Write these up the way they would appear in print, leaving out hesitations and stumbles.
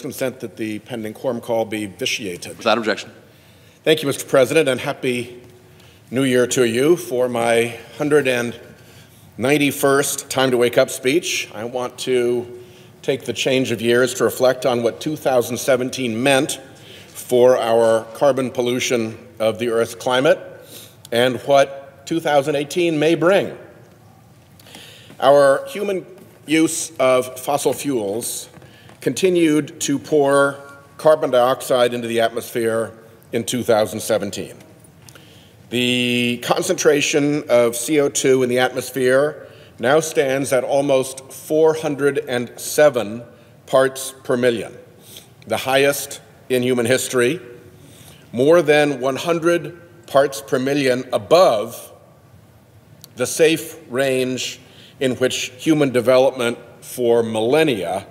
Consent that the pending quorum call be vitiated. Without objection. Thank you, Mr. President, and Happy New Year to you. For my 191st Time to Wake Up speech, I want to take the change of years to reflect on what 2017 meant for our carbon pollution of the Earth's climate and what 2018 may bring. Our human use of fossil fuels continued to pour carbon dioxide into the atmosphere in 2017. The concentration of CO2 in the atmosphere now stands at almost 407 parts per million, the highest in human history, more than 100 parts per million above the safe range in which human development for millennia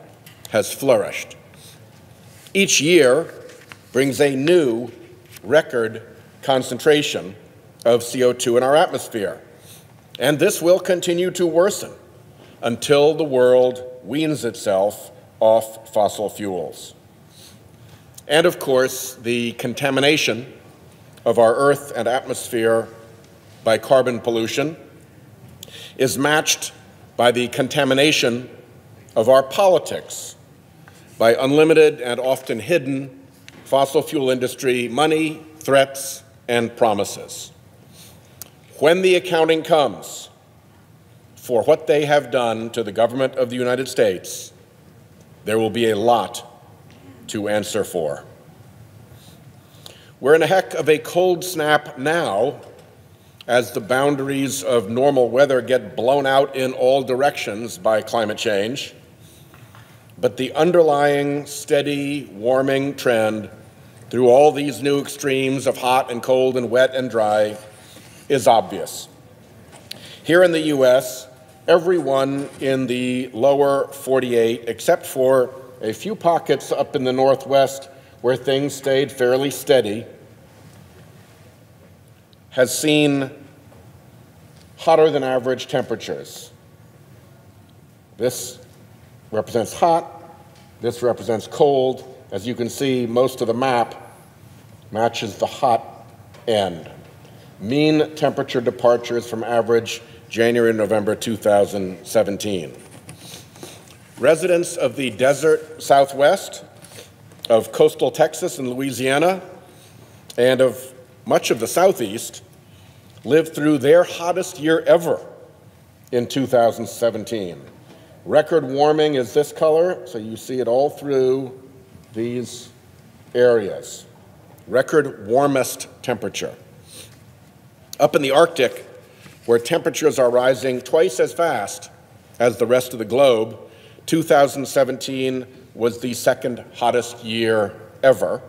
has flourished. Each year brings a new record concentration of CO2 in our atmosphere, and this will continue to worsen until the world weans itself off fossil fuels. And of course, the contamination of our Earth and atmosphere by carbon pollution is matched by the contamination of our politics by unlimited and often hidden fossil fuel industry money, threats, and promises. When the accounting comes for what they have done to the government of the United States, there will be a lot to answer for. We're in a heck of a cold snap now as the boundaries of normal weather get blown out in all directions by climate change. But the underlying steady warming trend through all these new extremes of hot and cold and wet and dry is obvious. Here in the U.S., everyone in the lower 48, except for a few pockets up in the Northwest where things stayed fairly steady, has seen hotter than average temperatures. This represents hot, this represents cold. As you can see, most of the map matches the hot end. Mean temperature departures from average January and November 2017. Residents of the desert Southwest, of coastal Texas and Louisiana, and of much of the Southeast lived through their hottest year ever in 2017. Record warming is this color, so you see it all through these areas. Record warmest temperature. Up in the Arctic, where temperatures are rising twice as fast as the rest of the globe, 2017 was the second hottest year ever.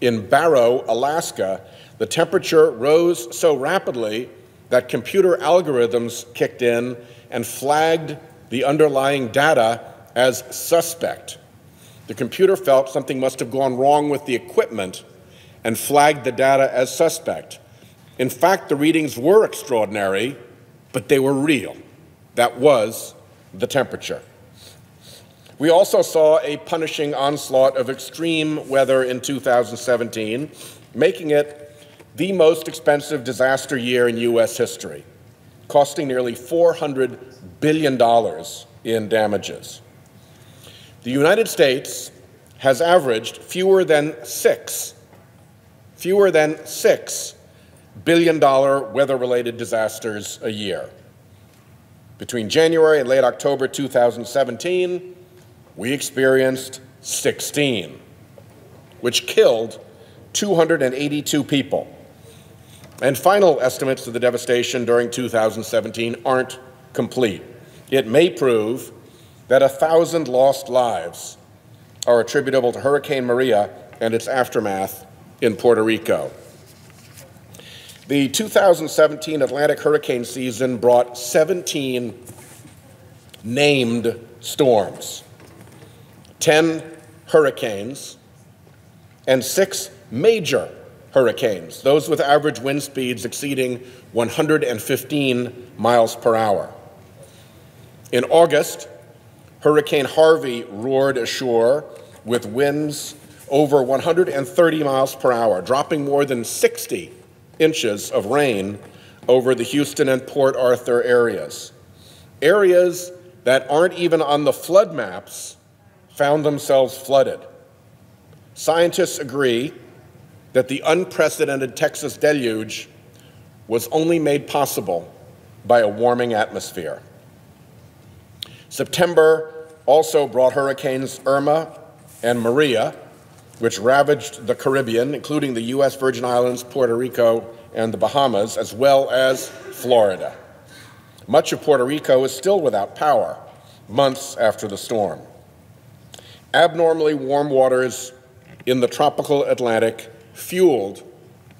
In Barrow, Alaska, the temperature rose so rapidly that computer algorithms kicked in and flagged the underlying data as suspect. The computer felt something must have gone wrong with the equipment and flagged the data as suspect. In fact, the readings were extraordinary, but they were real. That was the temperature. We also saw a punishing onslaught of extreme weather in 2017, making it the most expensive disaster year in U.S. history, costing nearly $400 billion in damages. The United States has averaged fewer than $6 billion weather-related disasters a year. Between January and late October 2017, we experienced 16, which killed 282 people. And final estimates of the devastation during 2017 aren't complete. It may prove that 1,000 lost lives are attributable to Hurricane Maria and its aftermath in Puerto Rico. The 2017 Atlantic hurricane season brought 17 named storms, 10 hurricanes, and 6 major hurricanes, those with average wind speeds exceeding 115 miles per hour. In August, Hurricane Harvey roared ashore with winds over 130 miles per hour, dropping more than 60 inches of rain over the Houston and Port Arthur areas. Areas that aren't even on the flood maps found themselves flooded. Scientists agree that the unprecedented Texas deluge was only made possible by a warming atmosphere. September also brought hurricanes Irma and Maria, which ravaged the Caribbean, including the U.S. Virgin Islands, Puerto Rico, and the Bahamas, as well as Florida. Much of Puerto Rico is still without power, months after the storm. Abnormally warm waters in the tropical Atlantic fueled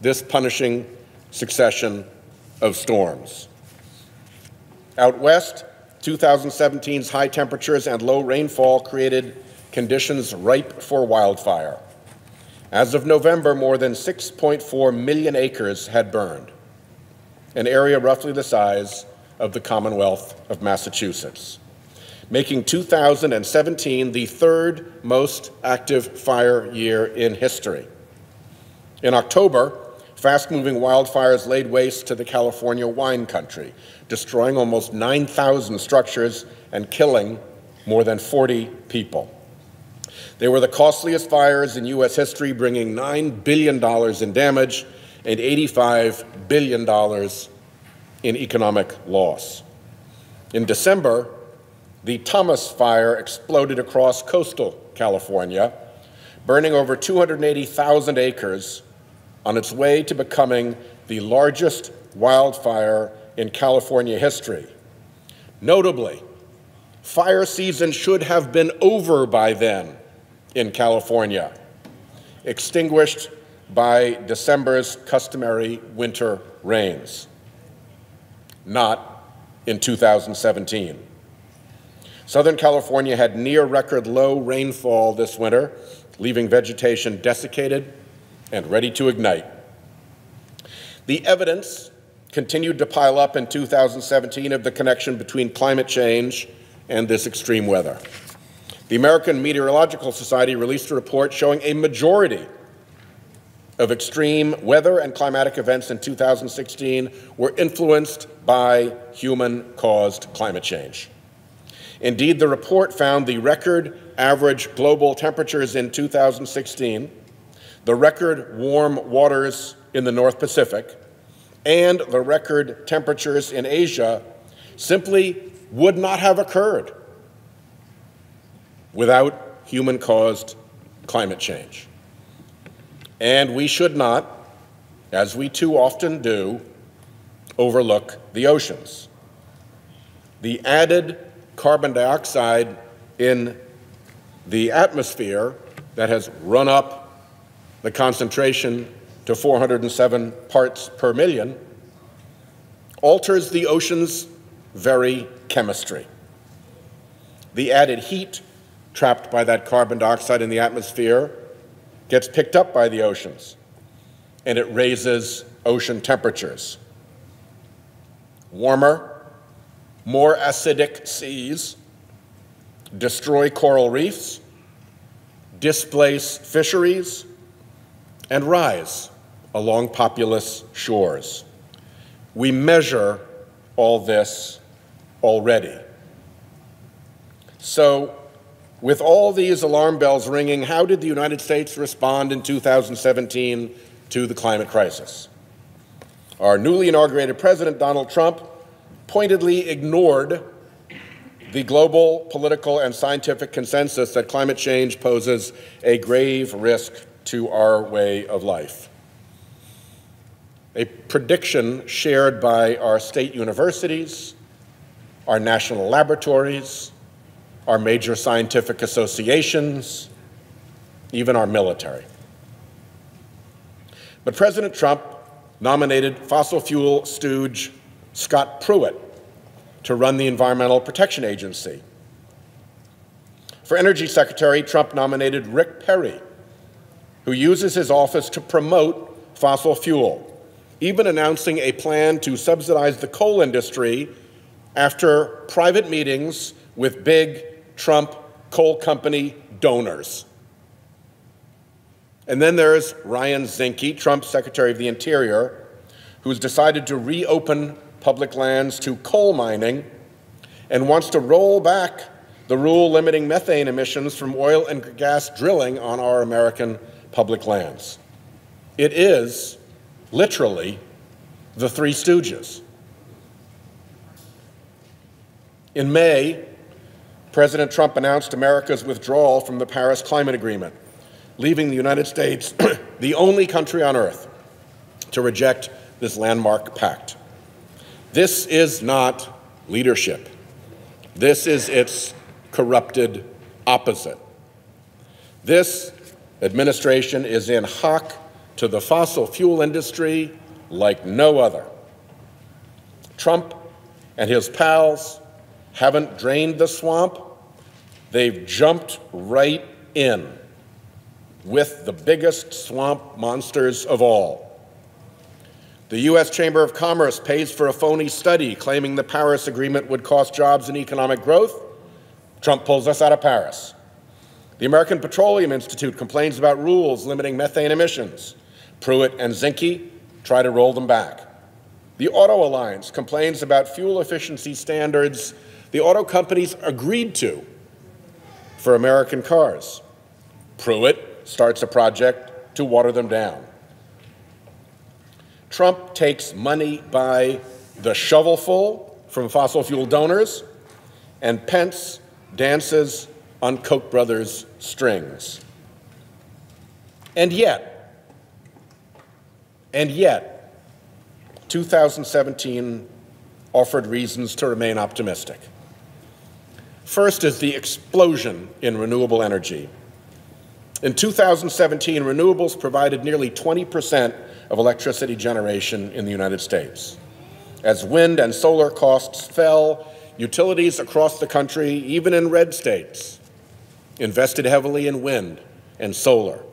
this punishing succession of storms. Out west, 2017's high temperatures and low rainfall created conditions ripe for wildfire. As of November, more than 6.4 million acres had burned, an area roughly the size of the Commonwealth of Massachusetts, making 2017 the third most active fire year in history. In October, fast-moving wildfires laid waste to the California wine country, destroying almost 9,000 structures and killing more than 40 people. They were the costliest fires in U.S. history, bringing $9 billion in damage and $85 billion in economic loss. In December, the Thomas Fire exploded across coastal California, burning over 280,000 acres on its way to becoming the largest wildfire in California history. Notably, fire season should have been over by then in California, extinguished by December's customary winter rains, not in 2017. Southern California had near record low rainfall this winter, leaving vegetation desiccated and ready to ignite. The evidence continued to pile up in 2017 of the connection between climate change and this extreme weather. The American Meteorological Society released a report showing a majority of extreme weather and climatic events in 2016 were influenced by human-caused climate change. Indeed, the report found the record average global temperatures in 2016, the record warm waters in the North Pacific, and the record temperatures in Asia simply would not have occurred without human-caused climate change. And we should not, as we too often do, overlook the oceans. The added carbon dioxide in the atmosphere that has run up the concentration to 407 parts per million alters the ocean's very chemistry. The added heat trapped by that carbon dioxide in the atmosphere gets picked up by the oceans, and it raises ocean temperatures. Warmer, more acidic seas destroy coral reefs, displace fisheries, and rise along populous shores. We measure all this already. So, with all these alarm bells ringing, how did the United States respond in 2017 to the climate crisis? Our newly inaugurated President, Donald Trump, pointedly ignored the global political and scientific consensus that climate change poses a grave risk to our way of life. A prediction shared by our state universities, our national laboratories, our major scientific associations, even our military. But President Trump nominated fossil fuel stooge Scott Pruitt to run the Environmental Protection Agency. For Energy Secretary, Trump nominated Rick Perry, who uses his office to promote fossil fuel, even announcing a plan to subsidize the coal industry after private meetings with big Trump coal company donors. And then there's Ryan Zinke, Trump's Secretary of the Interior, who's decided to reopen public lands to coal mining and wants to roll back the rule limiting methane emissions from oil and gas drilling on our American public lands. It is literally the Three Stooges. In May, President Trump announced America's withdrawal from the Paris Climate Agreement, leaving the United States the only country on earth to reject this landmark pact. This is not leadership. This is its corrupted opposite. This administration is in hock to the fossil fuel industry like no other. Trump and his pals haven't drained the swamp. They've jumped right in with the biggest swamp monsters of all. The U.S. Chamber of Commerce pays for a phony study claiming the Paris Agreement would cost jobs and economic growth. Trump pulls us out of Paris. The American Petroleum Institute complains about rules limiting methane emissions. Pruitt and Zinke try to roll them back. The Auto Alliance complains about fuel efficiency standards the auto companies agreed to for American cars. Pruitt starts a project to water them down. Trump takes money by the shovelful from fossil fuel donors, and Pence dances on Koch brothers' strings. And yet, 2017 offered reasons to remain optimistic. First is the explosion in renewable energy. In 2017, renewables provided nearly 20% of electricity generation in the United States. As wind and solar costs fell, utilities across the country, even in red states, invested heavily in wind and solar.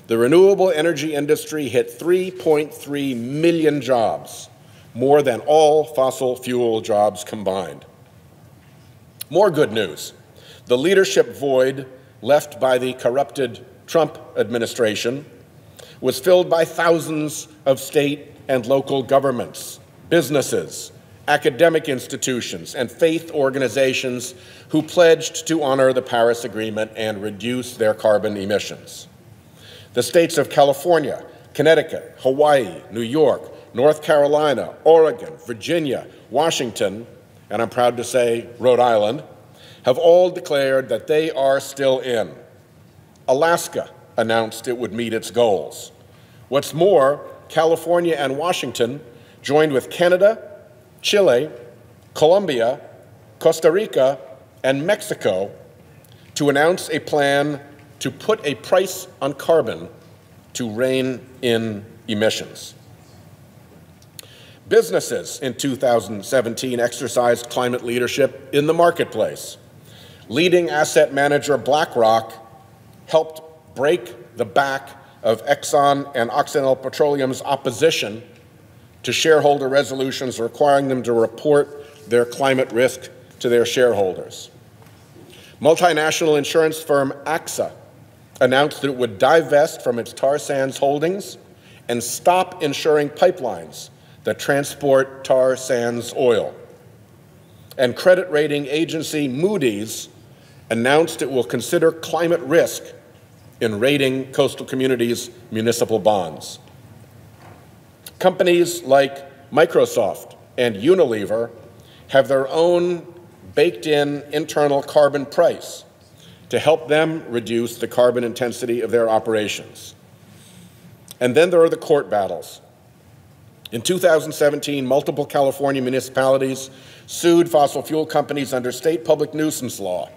The renewable energy industry hit 3.3 million jobs, more than all fossil fuel jobs combined. More good news. The leadership void left by the corrupted Trump administration was filled by thousands of state and local governments, businesses, academic institutions, and faith organizations who pledged to honor the Paris Agreement and reduce their carbon emissions. The states of California, Connecticut, Hawaii, New York, North Carolina, Oregon, Virginia, Washington, and I'm proud to say Rhode Island, have all declared that they are still in. Alaska announced it would meet its goals. What's more, California and Washington joined with Canada, Chile, Colombia, Costa Rica, and Mexico to announce a plan to put a price on carbon to rein in emissions. Businesses in 2017 exercised climate leadership in the marketplace. Leading asset manager BlackRock helped break the back of Exxon and Occidental Petroleum's opposition to shareholder resolutions requiring them to report their climate risk to their shareholders. Multinational insurance firm AXA announced that it would divest from its tar sands holdings and stop insuring pipelines that transport tar sands oil. And credit rating agency Moody's announced it will consider climate risk in rating coastal communities' municipal bonds. Companies like Microsoft and Unilever have their own baked-in internal carbon price to help them reduce the carbon intensity of their operations. And then there are the court battles. In 2017, multiple California municipalities sued fossil fuel companies under state public nuisance law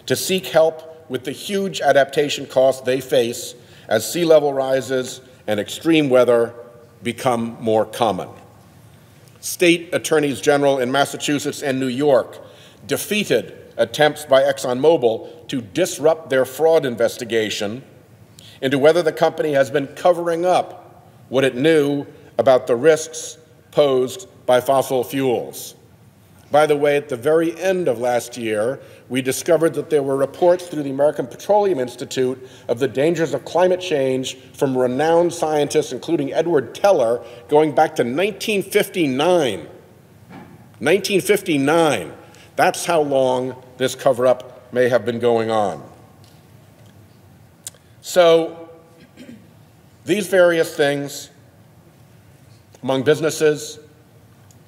to seek help with the huge adaptation costs they face as sea level rises and extreme weather become more common. State attorneys general in Massachusetts and New York defeated attempts by ExxonMobil to disrupt their fraud investigation into whether the company has been covering up what it knew about the risks posed by fossil fuels. By the way, at the very end of last year, we discovered that there were reports through the American Petroleum Institute of the dangers of climate change from renowned scientists, including Edward Teller, going back to 1959. 1959. That's how long this cover-up may have been going on. So, these various things, among businesses,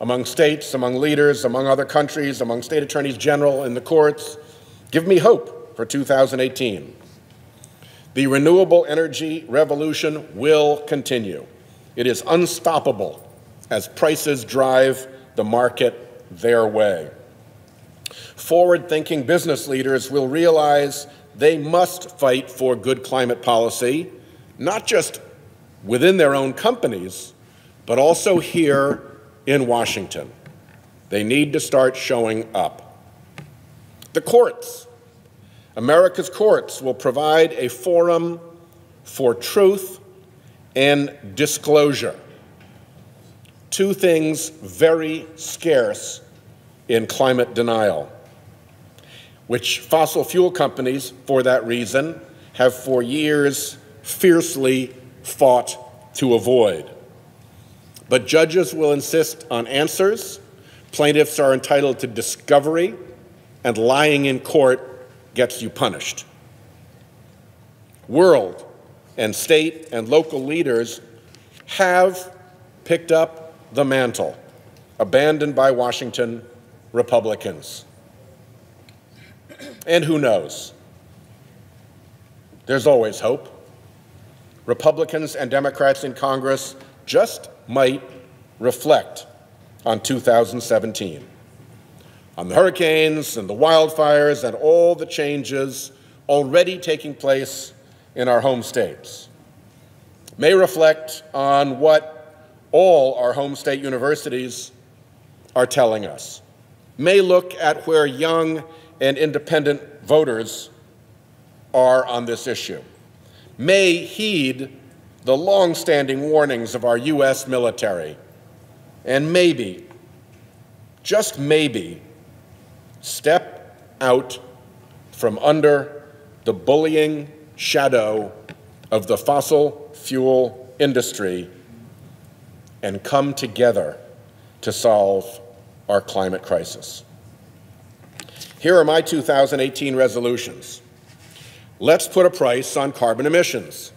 among states, among leaders, among other countries, among state attorneys general in the courts, give me hope for 2018. The renewable energy revolution will continue. It is unstoppable as prices drive the market their way. Forward-thinking business leaders will realize they must fight for good climate policy, not just within their own companies, but also here in Washington. They need to start showing up. The courts, America's courts, will provide a forum for truth and disclosure. Two things very scarce in climate denial, which fossil fuel companies, for that reason, have for years fiercely fought to avoid. But judges will insist on answers, plaintiffs are entitled to discovery, and lying in court gets you punished. World and state and local leaders have picked up the mantle abandoned by Washington Republicans. And who knows? There's always hope. Republicans and Democrats in Congress just might reflect on 2017, on the hurricanes and the wildfires and all the changes already taking place in our home states. May reflect on what all our home state universities are telling us. May look at where young and independent voters are on this issue. May heed the long-standing warnings of our U.S. military, and maybe, just maybe, step out from under the bullying shadow of the fossil fuel industry and come together to solve our climate crisis. Here are my 2018 resolutions. Let's put a price on carbon emissions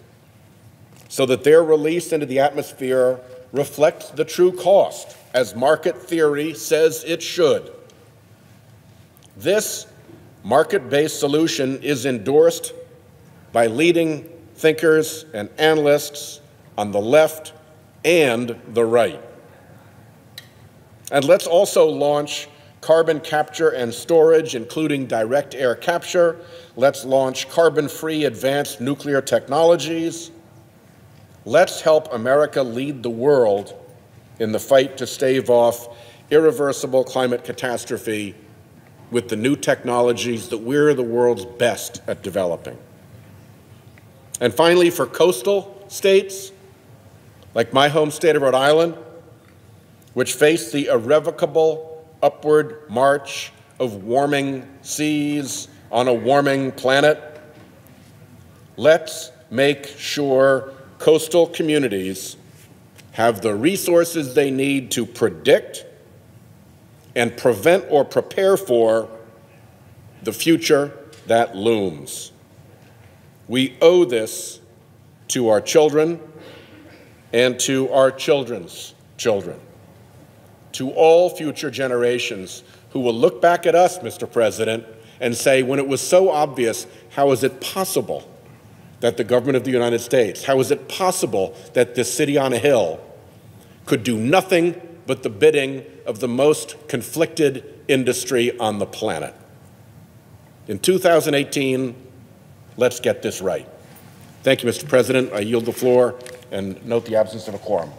so that their release into the atmosphere reflects the true cost, as market theory says it should. This market-based solution is endorsed by leading thinkers and analysts on the left and the right. And let's also launch carbon capture and storage, including direct air capture. Let's launch carbon-free advanced nuclear technologies. Let's help America lead the world in the fight to stave off irreversible climate catastrophe with the new technologies that we're the world's best at developing. And finally, for coastal states, like my home state of Rhode Island, which face the irrevocable upward march of warming seas on a warming planet, let's make sure coastal communities have the resources they need to predict and prevent or prepare for the future that looms. We owe this to our children and to our children's children, to all future generations who will look back at us, Mr. President, and say, when it was so obvious, how is it possible that the government of the United States, how is it possible that this city on a hill could do nothing but the bidding of the most conflicted industry on the planet? In 2018, let's get this right. Thank you, Mr. President. I yield the floor and note the absence of a quorum.